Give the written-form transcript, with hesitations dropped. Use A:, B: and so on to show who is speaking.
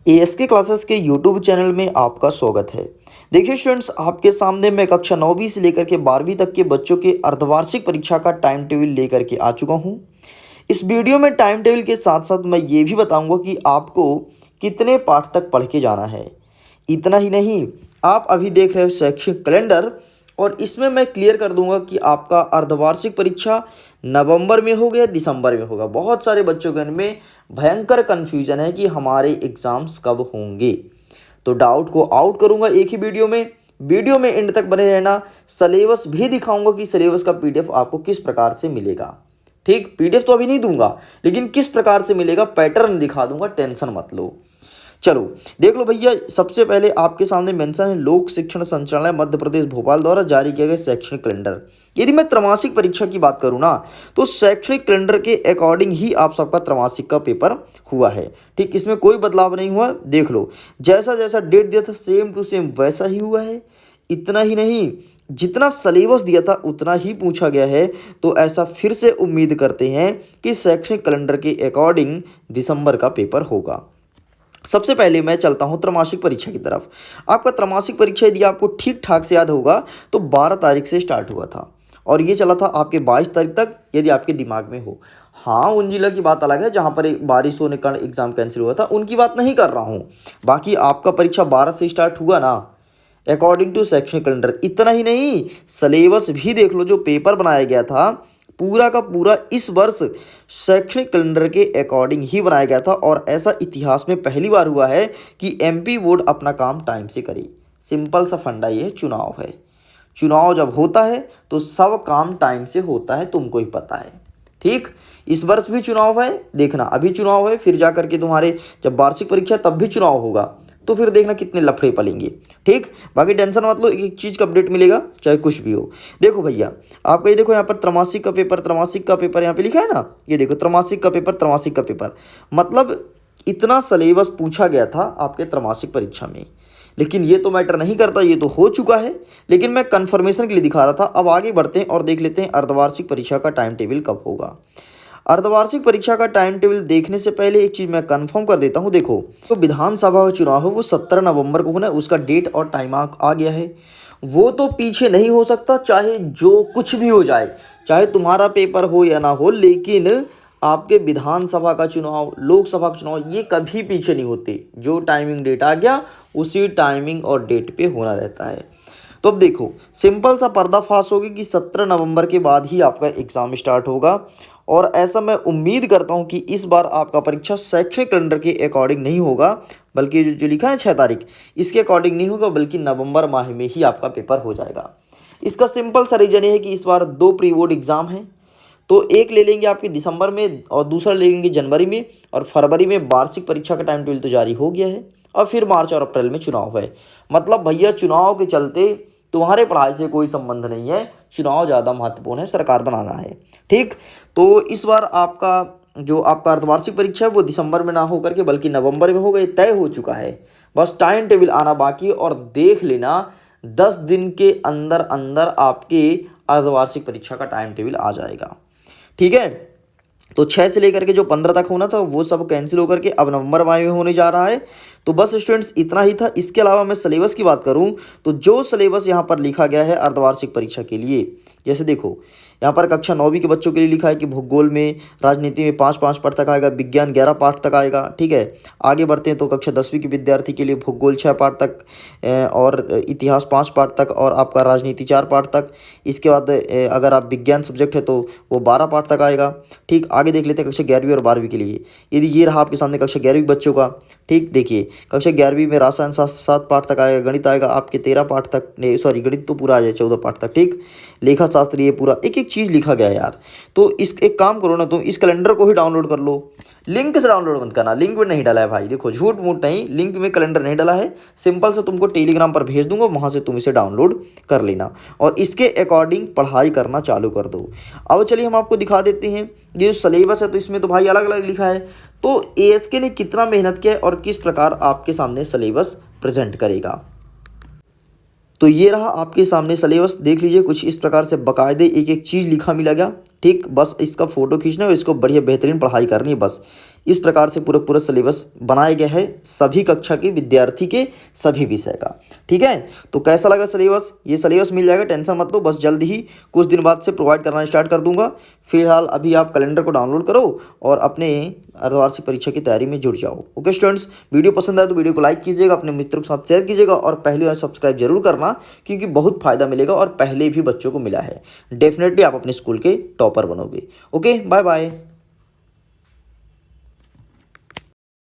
A: Ask classes के YouTube channel में आपका स्वागत है। देखिए स्टूडेंट्स, आपके सामने मैं कक्षा 9वीं से लेकर के 12वीं तक के बच्चों के अर्धवार्षिक परीक्षा का टाइम टेबल लेकर के आ चुका हूं। इस वीडियो में टाइम टेबल के साथ साथ मैं ये भी बताऊंगा कि आपको कितने पाठ तक पढ़ के जाना है। इतना ही नहीं, आप अभी देख रहे हो शैक्षिक कैलेंडर, और इसमें मैं क्लियर कर दूंगा कि आपका अर्धवार्षिक परीक्षा नवंबर में होगा या दिसंबर में होगा। बहुत सारे बच्चों के मन में भयंकर कन्फ्यूजन है कि हमारे एग्ज़ाम्स कब होंगे। तो डाउट को आउट करूंगा एक ही वीडियो में एंड तक बने रहना। सिलेबस भी दिखाऊंगा कि सिलेबस का पीडीएफ आपको किस प्रकार से मिलेगा। ठीक, पीडीएफ तो अभी नहीं दूंगा, लेकिन किस प्रकार से मिलेगा पैटर्न दिखा दूंगा, टेंशन मत लो। चलो देख लो भैया, सबसे पहले आपके सामने मेंशन है लोक शिक्षण संचालनालय मध्य प्रदेश भोपाल द्वारा जारी किया गया शैक्षणिक कैलेंडर। यदि मैं त्रैमासिक परीक्षा की बात करूं ना, तो शैक्षणिक कैलेंडर के अकॉर्डिंग ही आप सबका त्रैमासिक का पेपर हुआ है। ठीक, इसमें कोई बदलाव नहीं हुआ। देख लो, जैसा जैसा डेट दिया था सेम टू सेम वैसा ही हुआ है। इतना ही नहीं, जितना सिलेबस दिया था उतना ही पूछा गया है। तो ऐसा फिर से उम्मीद करते हैं कि शैक्षणिक कैलेंडर के अकॉर्डिंग दिसंबर का पेपर होगा। सबसे पहले मैं चलता हूं त्रैमासिक परीक्षा की तरफ। आपका त्रैमासिक परीक्षा यदि आपको ठीक ठाक से याद होगा तो 12 तारीख से स्टार्ट हुआ था और ये चला था आपके 22 तारीख तक, यदि आपके दिमाग में हो। हाँ, उन जिला की बात अलग है जहां पर बारिश होने का कारण एग्जाम कैंसिल हुआ था, उनकी बात नहीं कर रहा हूं। बाकी आपका परीक्षा 12 से स्टार्ट हुआ ना, अकॉर्डिंग टू शैक्षणिक कैलेंडर। इतना ही नहीं, सिलेबस भी देख लो, जो पेपर बनाया गया था पूरा का पूरा इस वर्ष शैक्षणिक कैलेंडर के अकॉर्डिंग ही बनाया गया था। और ऐसा इतिहास में पहली बार हुआ है कि एमपी बोर्ड अपना काम टाइम से करे। सिंपल सा फंडा ये चुनाव है। चुनाव जब होता है तो सब काम टाइम से होता है, तुमको ही पता है। ठीक, इस वर्ष भी चुनाव है, देखना अभी चुनाव है, फिर जा करके तुम्हारे जब वार्षिक परीक्षा तब भी चुनाव होगा, तो फिर देखना कितने लफड़े पलेंगे। ठीक, बाकी टेंशन मत लो, एक चीज़ का अपडेट मिलेगा चाहे कुछ भी हो। देखो भैया, आपका ये देखो यहाँ पर त्रैमासिक का पेपर यहाँ पे लिखा है ना, ये देखो त्रैमासिक का पेपर मतलब इतना सिलेबस पूछा गया था आपके त्रैमासिक परीक्षा में। लेकिन ये तो मैटर नहीं करता, ये तो हो चुका है, लेकिन मैं कन्फर्मेशन के लिए दिखा रहा था। अब आगे बढ़ते हैं और देख लेते हैं अर्धवार्षिक परीक्षा का टाइम टेबल कब होगा। अर्धवार्षिक परीक्षा का टाइम टेबल देखने से पहले एक चीज़ मैं कंफर्म कर देता हूं। देखो, तो विधानसभा का चुनाव है वो 17 नवंबर को होना है, उसका डेट और टाइम आ गया है। वो तो पीछे नहीं हो सकता, चाहे जो कुछ भी हो जाए, चाहे तुम्हारा पेपर हो या ना हो, लेकिन आपके विधानसभा का चुनाव, लोकसभा का चुनाव, ये कभी पीछे नहीं होते। जो टाइमिंग डेट आ गया उसी टाइमिंग और डेट पे होना रहता है। तो अब देखो, सिंपल सा पर्दाफाश होगी कि 17 नवंबर के बाद ही आपका एग्ज़ाम स्टार्ट होगा। और ऐसा मैं उम्मीद करता हूं कि इस बार आपका परीक्षा शैक्षणिक कैलेंडर के अकॉर्डिंग नहीं होगा, बल्कि जो लिखा है 6 तारीख, इसके अकॉर्डिंग नहीं होगा, बल्कि नवंबर माह में ही आपका पेपर हो जाएगा। इसका सिंपल सा रीज़न ये है कि इस बार 2 प्री बोर्ड एग्ज़ाम हैं, तो एक ले लेंगे आपके दिसंबर में और दूसरा ले लेंगे जनवरी में, और फरवरी में वार्षिक परीक्षा का टाइम टेबल तो जारी हो गया है, और फिर मार्च और अप्रैल में चुनाव है। मतलब भैया, चुनाव के चलते तुम्हारे पढ़ाई से कोई संबंध नहीं है, चुनाव ज़्यादा महत्वपूर्ण है, सरकार बनाना है। ठीक, तो इस बार आपका अर्धवार्षिक परीक्षा है वो दिसंबर में ना होकर के बल्कि नवंबर में होगा, ये तय हो चुका है। बस टाइम टेबल आना बाकी है, और देख लेना 10 दिन के अंदर अंदर आपके अर्धवार्षिक परीक्षा का टाइम टेबल आ जाएगा। ठीक है, तो 6 से लेकर के जो 15 तक होना था वो सब कैंसिल होकर के अब नवंबर माह में होने जा रहा है। तो बस स्टूडेंट्स, इतना ही था। इसके अलावा मैं सिलेबस की बात करूं तो जो सिलेबस यहाँ पर लिखा गया है अर्धवार्षिक परीक्षा के लिए, जैसे देखो यहाँ पर कक्षा 9वीं के बच्चों के लिए लिखा है कि भूगोल में, राजनीति में 5 पाठ तक आएगा, विज्ञान 11 पाठ तक आएगा। ठीक है, आगे बढ़ते हैं तो कक्षा 10वीं के विद्यार्थी के लिए भूगोल 6 पाठ तक, और इतिहास 5 पाठ तक, और आपका राजनीति 4 पाठ तक। इसके बाद अगर आप विज्ञान सब्जेक्ट है तो वो 12 पाठ तक आएगा। ठीक, आगे देख लेते हैं कक्षा 11वीं और 12वीं के लिए। यदि ये रहा आपके सामने कक्षा 11वीं बच्चों का। ठीक, देखिए कक्षा 11वीं में रसायन शास्त्र 7 पाठ तक आएगा, गणित आएगा आपके 13 पाठ तक, सॉरी गणित तो पूरा आ जाए 14 पाठ तक। ठीक, लेखा शास्त्र ये पूरा एक एक चीज़ लिखा गया है यार। तो इस एक काम करो ना, तुम इस कैलेंडर को ही डाउनलोड कर लो। लिंक से डाउनलोड मत करना, लिंक में नहीं डाला है भाई, देखो झूठ मूठ नहीं, लिंक में कैलेंडर नहीं डाला है। सिंपल से तुमको टेलीग्राम पर भेज दूंगा, वहाँ से तुम इसे डाउनलोड कर लेना और इसके अकॉर्डिंग पढ़ाई करना चालू कर दो। अब चलिए हम आपको दिखा देते हैं ये जो सिलेबस है, तो इसमें तो भाई अलग अलग लिखा है। तो एएसके ने कितना मेहनत किया है और किस प्रकार आपके सामने सिलेबस प्रेजेंट करेगा। तो ये रहा आपके सामने सिलेबस, देख लीजिए कुछ इस प्रकार से बाकायदे एक एक चीज़ लिखा मिला गया। ठीक, बस इसका फ़ोटो खींचना है और इसको बढ़िया बेहतरीन पढ़ाई करनी है। बस इस प्रकार से पूरा पूरा सिलेबस बनाया गया है सभी कक्षा के विद्यार्थी के सभी विषय का। ठीक है, तो कैसा लगा सिलेबस? ये सिलेबस मिल जाएगा, टेंशन मत लो, बस जल्द ही कुछ दिन बाद से प्रोवाइड करना स्टार्ट कर दूंगा। फिलहाल अभी आप कैलेंडर को डाउनलोड करो और अपने अर्धवार्षिक परीक्षा की तैयारी में जुट जाओ। ओके स्टूडेंट्स, वीडियो पसंद आए तो वीडियो को लाइक कीजिएगा, अपने मित्रों के साथ शेयर कीजिएगा और पहली बार सब्सक्राइब जरूर करना, क्योंकि बहुत फायदा मिलेगा और पहले भी बच्चों को मिला है। डेफिनेटली आप अपने स्कूल के टॉपर बनोगे। Okay, bye bye.